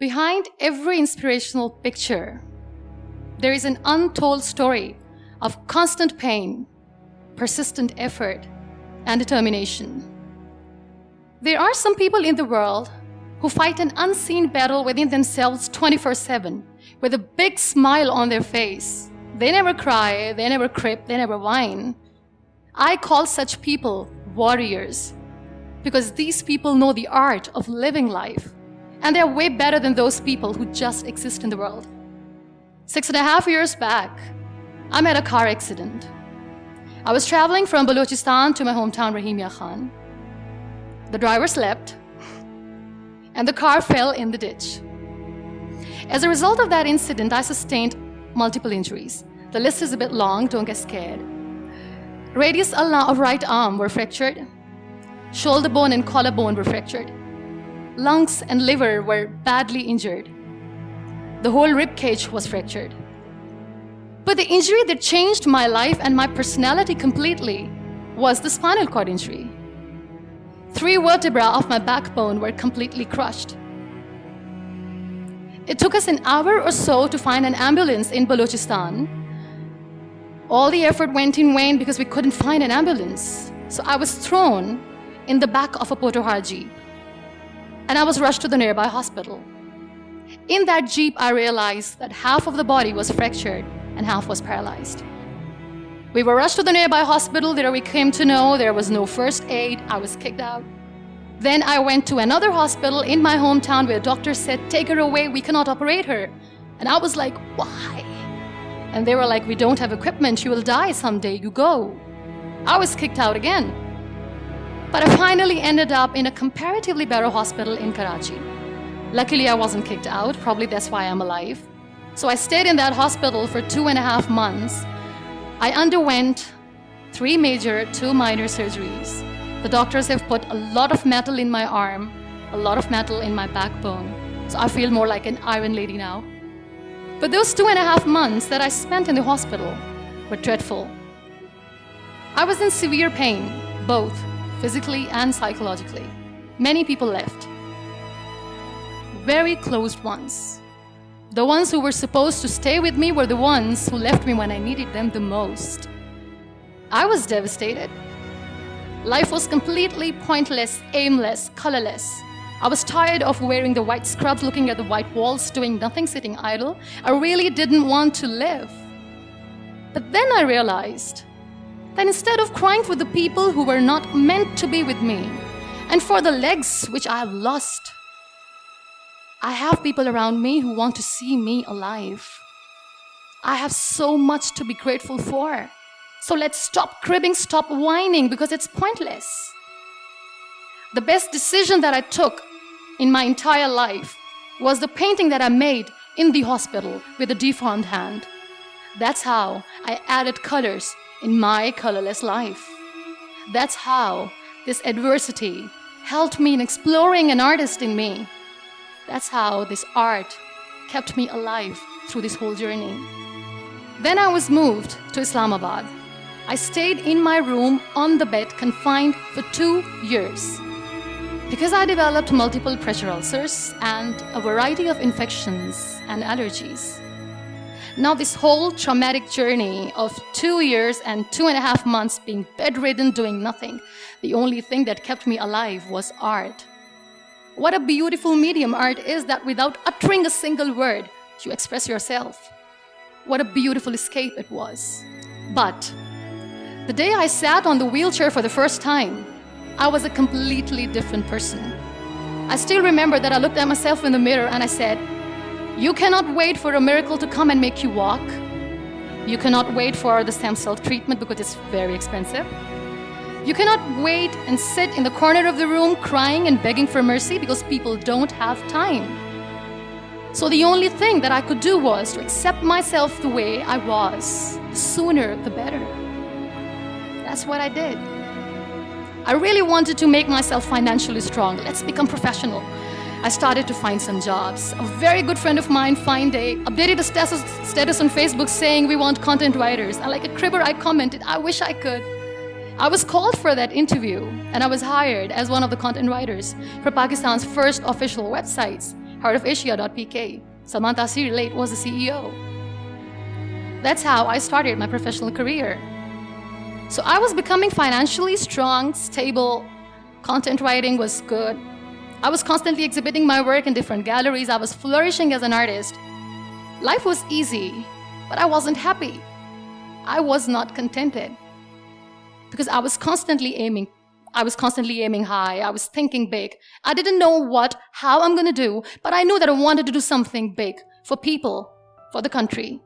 Behind every inspirational picture, there is an untold story of constant pain, persistent effort, and determination. There are some people in the world who fight an unseen battle within themselves 24/7 with a big smile on their face. They never cry, they never crip, they never whine. I call such people warriors because these people know the art of living life, and they're way better than those people who just exist in the world. 6.5 years back, I met a car accident. I was traveling from Balochistan to my hometown, Rahimia Khan. The driver slept, and the car fell in the ditch. As a result of that incident, I sustained multiple injuries. The list is a bit long, don't get scared. Radius of right arm were fractured. Shoulder bone and collarbone were fractured. Lungs and liver were badly injured. The whole rib cage was fractured. But the injury that changed my life and my personality completely was the spinal cord injury. 3 vertebrae of my backbone were completely crushed. It took us an hour or so to find an ambulance in Balochistan. All the effort went in vain because we couldn't find an ambulance. So I was thrown in the back of a Potohar Jeep, and I was rushed to the nearby hospital. In that Jeep, I realized that half of the body was fractured and half was paralyzed. We were rushed to the nearby hospital. There we came to know there was no first aid. I was kicked out. Then I went to another hospital in my hometown where doctors said, "Take her away, we cannot operate her." And I was like, "Why?" And they were like, "We don't have equipment, you will die someday, you go." I was kicked out again. But I finally ended up in a comparatively better hospital in Karachi. Luckily, I wasn't kicked out. Probably that's why I'm alive. So I stayed in that hospital for 2.5 months. I underwent 3 major, 2 minor surgeries. The doctors have put a lot of metal in my arm, a lot of metal in my backbone. So I feel more like an iron lady now. But those 2.5 months that I spent in the hospital were dreadful. I was in severe pain, both physically and psychologically. Many people left. Very close ones. The ones who were supposed to stay with me were the ones who left me when I needed them the most. I was devastated. Life was completely pointless, aimless, colorless. I was tired of wearing the white scrubs, looking at the white walls, doing nothing, sitting idle. I really didn't want to live. But then I realized that instead of crying for the people who were not meant to be with me and for the legs which I have lost, I have people around me who want to see me alive. I have so much to be grateful for. So let's stop cribbing, stop whining, because it's pointless. The best decision that I took in my entire life was the painting that I made in the hospital with a deformed hand. That's how I added colors in my colorless life. That's how this adversity helped me in exploring an artist in me. That's how this art kept me alive through this whole journey. Then I was moved to Islamabad. I stayed in my room on the bed, confined for 2 years. Because I developed multiple pressure ulcers and a variety of infections and allergies. Now this whole traumatic journey of 2 years and 2.5 months being bedridden, doing nothing, the only thing that kept me alive was art. What a beautiful medium art is, that without uttering a single word, you express yourself. What a beautiful escape it was. But the day I sat on the wheelchair for the first time, I was a completely different person. I still remember that I looked at myself in the mirror and I said, "You cannot wait for a miracle to come and make you walk. You cannot wait for the stem cell treatment because it's very expensive. You cannot wait and sit in the corner of the room crying and begging for mercy because people don't have time." So the only thing that I could do was to accept myself the way I was. The sooner, the better. That's what I did. I really wanted to make myself financially strong. Let's become professional. I started to find some jobs. A very good friend of mine updated a status on Facebook saying, "We want content writers." And like a cribber, I commented, "I wish I could." I was called for that interview, and I was hired as one of the content writers for Pakistan's first official websites. heart of Asia.pk. Salman Taseer late was the CEO. That's how I started my professional career. So I was becoming financially strong, stable. Content writing was good. I was constantly exhibiting my work in different galleries. I was flourishing as an artist. Life was easy, but I wasn't happy. I was not contented because I was constantly aiming high. I was thinking big. I didn't know how I'm going to do, but I knew that I wanted to do something big for people, for the country.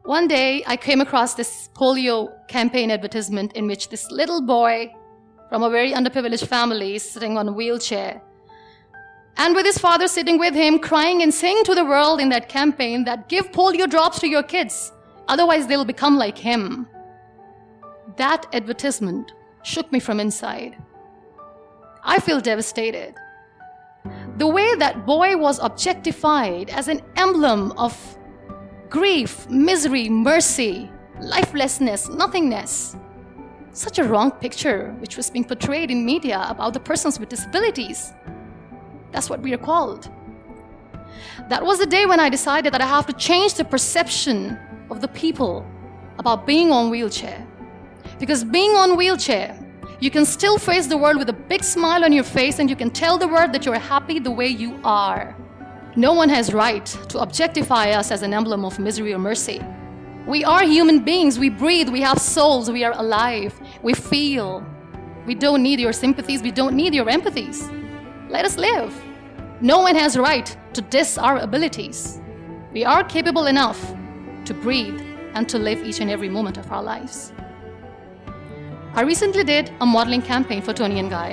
One day, I came across this polio campaign advertisement in which this little boy from a very underprivileged family is sitting on a wheelchair, and with his father sitting with him, crying and saying to the world in that campaign that give polio drops to your kids, otherwise they'll become like him. That advertisement shook me from inside. I feel devastated. The way that boy was objectified as an emblem of grief, misery, mercy, lifelessness, nothingness. Such a wrong picture which was being portrayed in media about the persons with disabilities. That's what we are called. That was the day when I decided that I have to change the perception of the people about being on wheelchair. Because being on wheelchair, you can still face the world with a big smile on your face and you can tell the world that you're happy the way you are. No one has right to objectify us as an emblem of misery or mercy. We are human beings. We breathe. We have souls. We are alive. We feel. We don't need your sympathies. We don't need your empathies. Let us live. No one has right to diss our abilities. We are capable enough to breathe and to live each and every moment of our lives. I recently did a modeling campaign for Toni & Guy,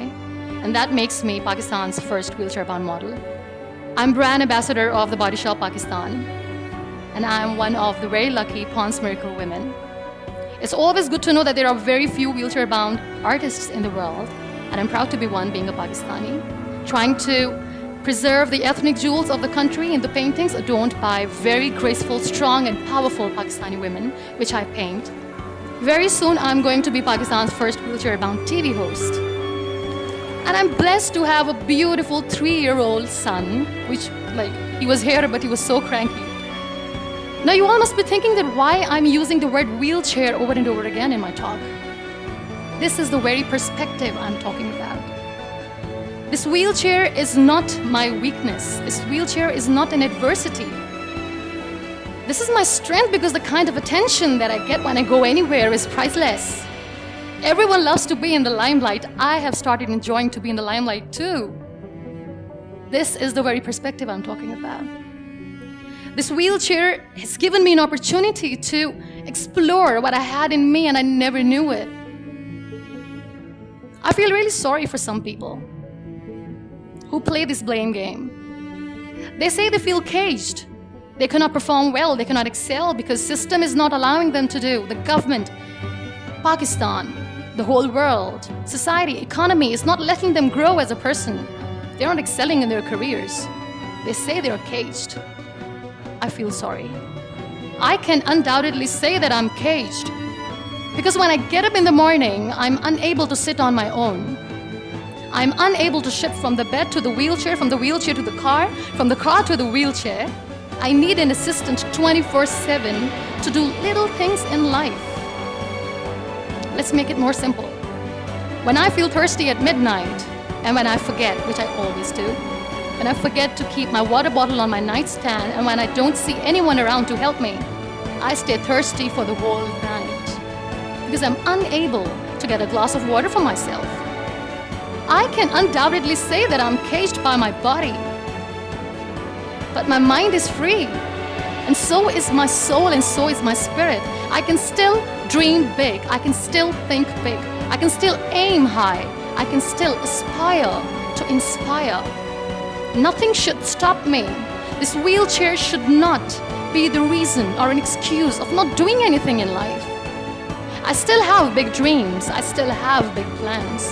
and that makes me Pakistan's first wheelchair-bound model. I'm brand ambassador of the Body Shop Pakistan, and I'm one of the very lucky Pond's Miracle women. It's always good to know that there are very few wheelchair-bound artists in the world, and I'm proud to be one, being a Pakistani, trying to preserve the ethnic jewels of the country in the paintings adorned by very graceful, strong, and powerful Pakistani women, which I paint. Very soon, I'm going to be Pakistan's first wheelchair-bound TV host. And I'm blessed to have a beautiful 3-year-old son, which, he was here, but he was so cranky. Now, you all must be thinking that why I'm using the word wheelchair over and over again in my talk. This is the very perspective I'm talking about. This wheelchair is not my weakness. This wheelchair is not an adversity. This is my strength because the kind of attention that I get when I go anywhere is priceless. Everyone loves to be in the limelight. I have started enjoying to be in the limelight too. This is the very perspective I'm talking about. This wheelchair has given me an opportunity to explore what I had in me and I never knew it. I feel really sorry for some people who play this blame game. They say they feel caged. They cannot perform well, they cannot excel because system is not allowing them to do. The government, Pakistan, the whole world, society, economy is not letting them grow as a person. They're not excelling in their careers. They say they're caged. I feel sorry. I can undoubtedly say that I'm caged because when I get up in the morning, I'm unable to sit on my own. I'm unable to shift from the bed to the wheelchair, from the wheelchair to the car, from the car to the wheelchair. I need an assistant 24/7 to do little things in life. Let's make it more simple. When I feel thirsty at midnight, and when I forget, which I always do, when I forget to keep my water bottle on my nightstand, and when I don't see anyone around to help me, I stay thirsty for the whole night because I'm unable to get a glass of water for myself. I can undoubtedly say that I'm caged by my body, but my mind is free, and so is my soul, and so is my spirit. I can still dream big. I can still think big. I can still aim high. I can still aspire to inspire. Nothing should stop me. This wheelchair should not be the reason or an excuse of not doing anything in life. I still have big dreams. I still have big plans.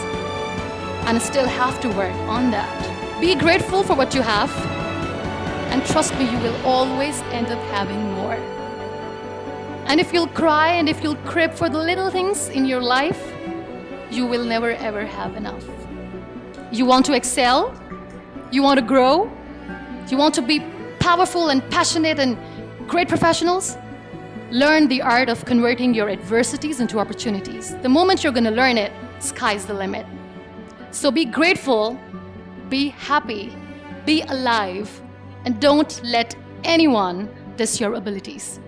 And I still have to work on that. Be grateful for what you have. And trust me, you will always end up having more. And if you'll cry and if you'll crib for the little things in your life, you will never ever have enough. You want to excel? You want to grow? You want to be powerful and passionate and great professionals? Learn the art of converting your adversities into opportunities. The moment you're going to learn it, sky's the limit. So be grateful, be happy, be alive, and don't let anyone diss your abilities.